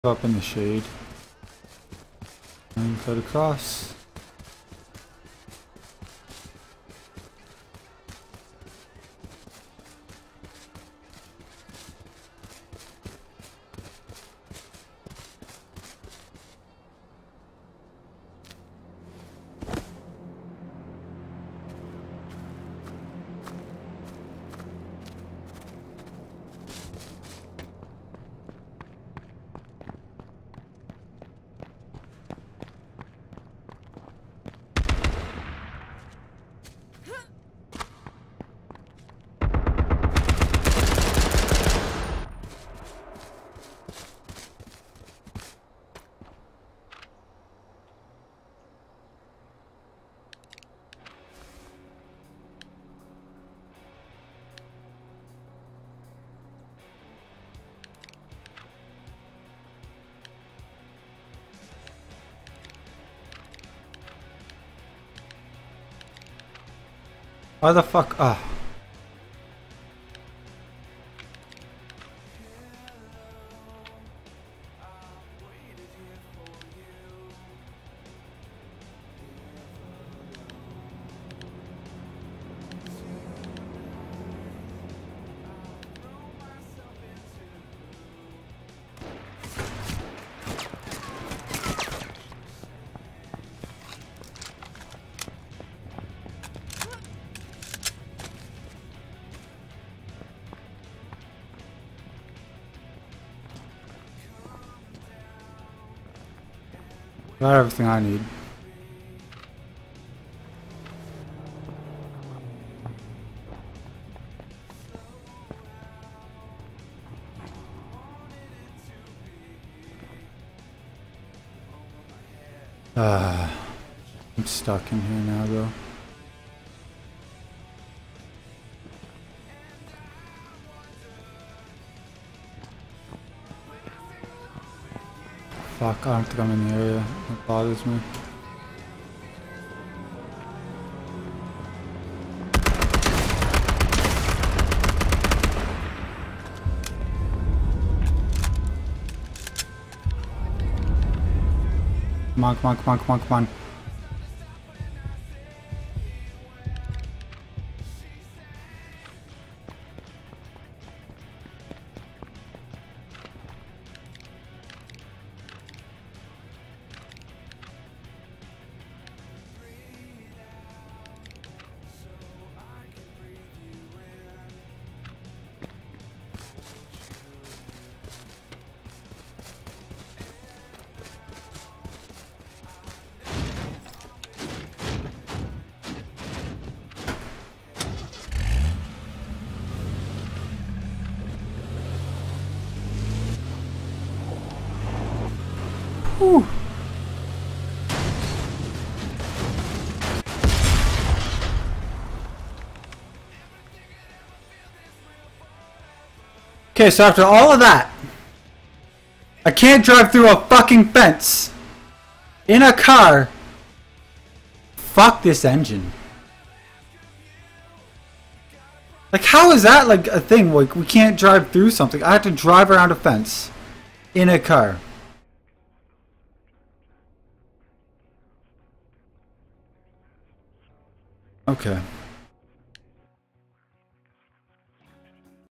Up in the shade. And cut across. Why the fuck? Ah. Got everything I need. I'm stuck in here now though. Fuck, I don't think I'm in the area. It bothers me. Come on, come on, come on, come on, come on. Whew. Okay, so after all of that, I can't drive through a fucking fence in a car. Fuck this engine. Like, how is that like a thing? Like, we can't drive through something. I have to drive around a fence in a car. Okay.